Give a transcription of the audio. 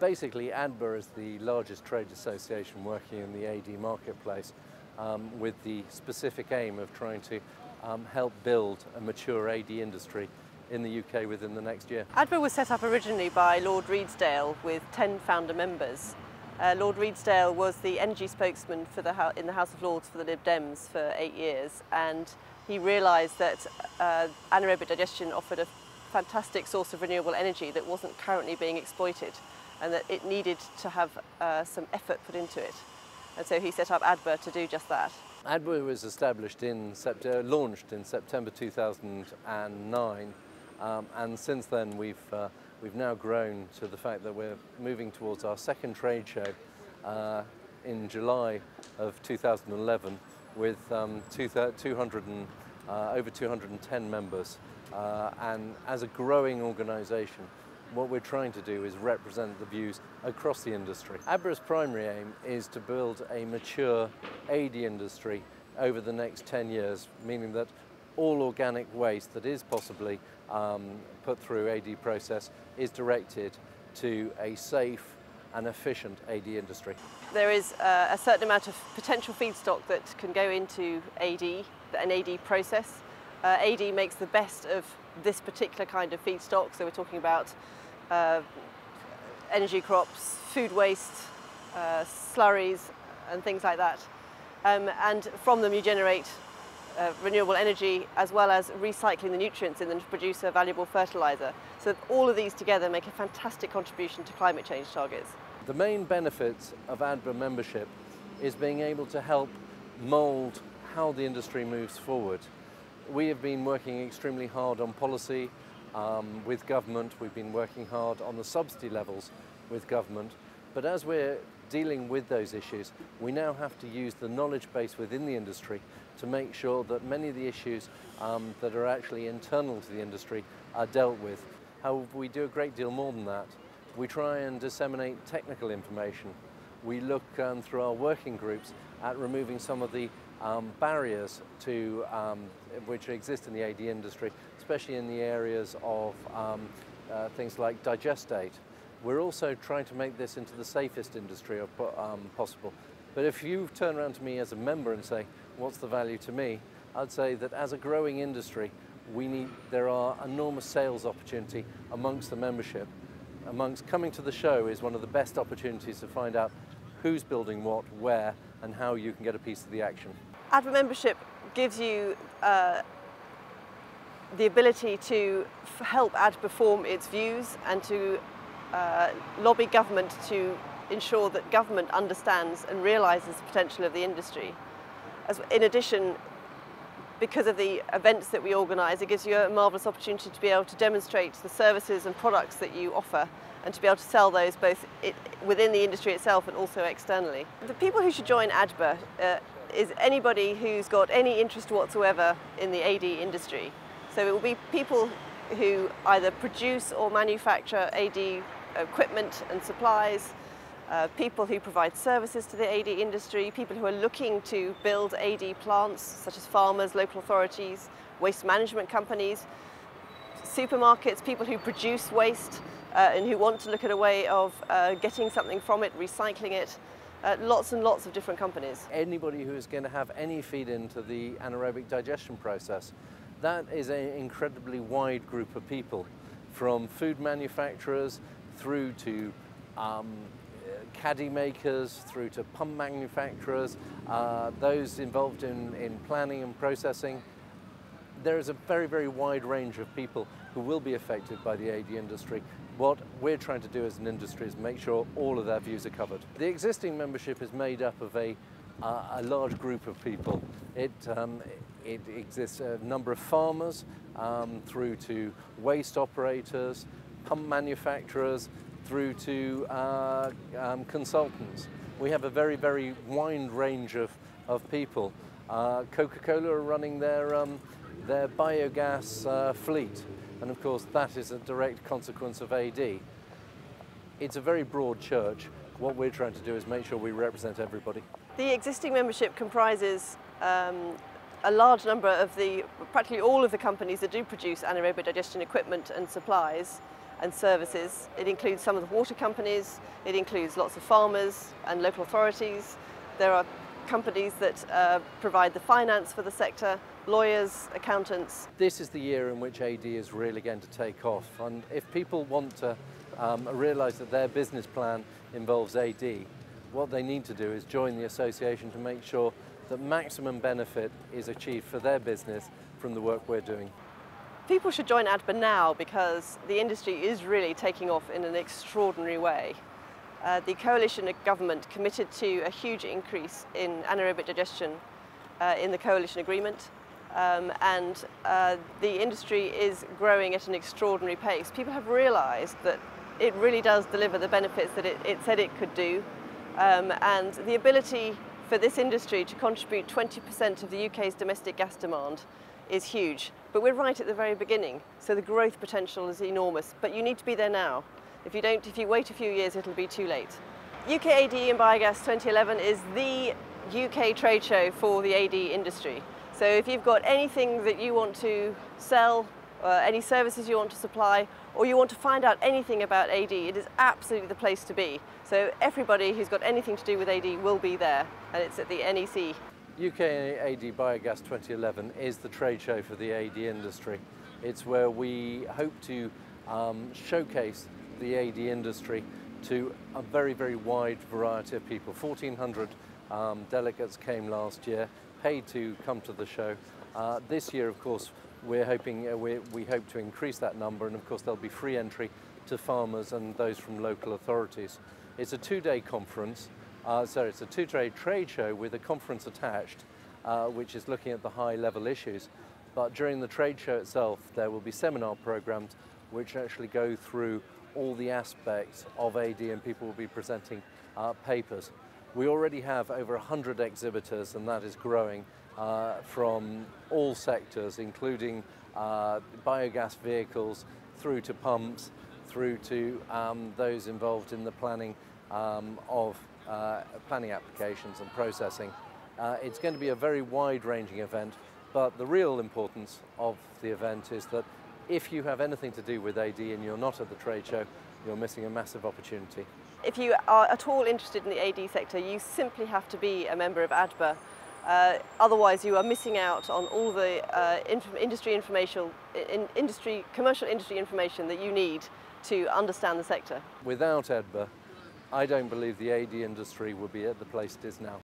Basically, Adba is the largest trade association working in the AD marketplace with the specific aim of trying to help build a mature AD industry in the UK within the next year. Adba was set up originally by Lord Redesdale with 10 founder members. Lord Redesdale was the energy spokesman for in the House of Lords for the Lib Dems for 8 years, and he realised that anaerobic digestion offered a fantastic source of renewable energy that wasn't currently being exploited, and that it needed to have some effort put into it. And so he set up Adba to do just that. Adba was established launched in September 2009, and since then we've now grown to the fact that we're moving towards our second trade show in July of 2011 with over 210 members. And as a growing organisation, what we're trying to do is represent the views across the industry. Adba's primary aim is to build a mature AD industry over the next 10 years, meaning that all organic waste that is possibly put through AD process is directed to a safe and efficient AD industry. There is a certain amount of potential feedstock that can go into an AD process. AD makes the best of this particular kind of feedstock, so we're talking about energy crops, food waste, slurries and things like that. And from them you generate renewable energy as well as recycling the nutrients in them to produce a valuable fertiliser. So all of these together make a fantastic contribution to climate change targets. The main benefits of Adba membership is being able to help mould how the industry moves forward. We have been working extremely hard on policy with government. We've been working hard on the subsidy levels with government. But as we're dealing with those issues, we now have to use the knowledge base within the industry to make sure that many of the issues that are actually internal to the industry are dealt with. However, we do a great deal more than that. We try and disseminate technical information. We look through our working groups at removing some of the barriers to which exist in the AD industry, especially in the areas of things like digestate. We're also trying to make this into the safest industry possible. But if you turn around to me as a member and say, what's the value to me? I'd say that as a growing industry, there are enormous sales opportunity amongst the membership. Coming to the show is one of the best opportunities to find out who's building what, where, and how you can get a piece of the action. Adba membership gives you the ability to help Adba form its views and to lobby government to ensure that government understands and realises the potential of the industry. In addition, because of the events that we organise, it gives you a marvellous opportunity to be able to demonstrate the services and products that you offer and to be able to sell those both within the industry itself and also externally. The people who should join Adba is anybody who's got any interest whatsoever in the AD industry. So it will be people who either produce or manufacture AD equipment and supplies, people who provide services to the AD industry, people who are looking to build AD plants, such as farmers, local authorities, waste management companies, supermarkets, people who produce waste and who want to look at a way of getting something from it, recycling it, lots and lots of different companies. Anybody who is going to have any feed into the anaerobic digestion process, that is an incredibly wide group of people, from food manufacturers through to caddy makers, through to pump manufacturers, those involved in planning and processing. There is a very, very wide range of people who will be affected by the AD industry. What we're trying to do as an industry is make sure all of their views are covered. The existing membership is made up of a large group of people. It exists a number of farmers through to waste operators, pump manufacturers, through to consultants. We have a very, very wide range of people. Coca-Cola are running their biogas fleet, and of course that is a direct consequence of AD. It's a very broad church. What we're trying to do is make sure we represent everybody. The existing membership comprises a large number of practically all of the companies that do produce anaerobic digestion equipment and supplies. and services. It includes some of the water companies, it includes lots of farmers and local authorities. There are companies that provide the finance for the sector, lawyers, accountants. This is the year in which AD is really going to take off, and if people want to realise that their business plan involves AD, what they need to do is join the association to make sure that maximum benefit is achieved for their business from the work we're doing. People should join Adba now because the industry is really taking off in an extraordinary way. The coalition government committed to a huge increase in anaerobic digestion in the coalition agreement, and the industry is growing at an extraordinary pace. People have realised that it really does deliver the benefits that it said it could do, and the ability for this industry to contribute 20% of the UK's domestic gas demand is huge. But we're right at the very beginning, so the growth potential is enormous, but you need to be there now. If you wait a few years, it'll be too late. UK AD in Biogas 2011 is the UK trade show for the AD industry. So if you've got anything that you want to sell, any services you want to supply, or you want to find out anything about AD, it is absolutely the place to be. So everybody who's got anything to do with AD will be there, and it's at the NEC. UK AD Biogas 2011 is the trade show for the AD industry. It's where we hope to showcase the AD industry to a very, very wide variety of people. 1,400 delegates came last year, paid to come to the show. This year, of course, we hope to increase that number, and of course there'll be free entry to farmers and those from local authorities. It's a two-day conference. It's a two-day trade show with a conference attached, which is looking at the high-level issues. But during the trade show itself, there will be seminar programs which actually go through all the aspects of AD, and people will be presenting papers. We already have over 100 exhibitors, and that is growing from all sectors, including biogas vehicles, through to pumps, through to those involved in the planning of planning applications and processing. It's going to be a very wide-ranging event, but the real importance of the event is that if you have anything to do with AD and you're not at the trade show, you're missing a massive opportunity. If you are at all interested in the AD sector, you simply have to be a member of Adba. Otherwise, you are missing out on all the commercial industry information that you need to understand the sector. Without Adba, I don't believe the AD industry would be at the place it is now.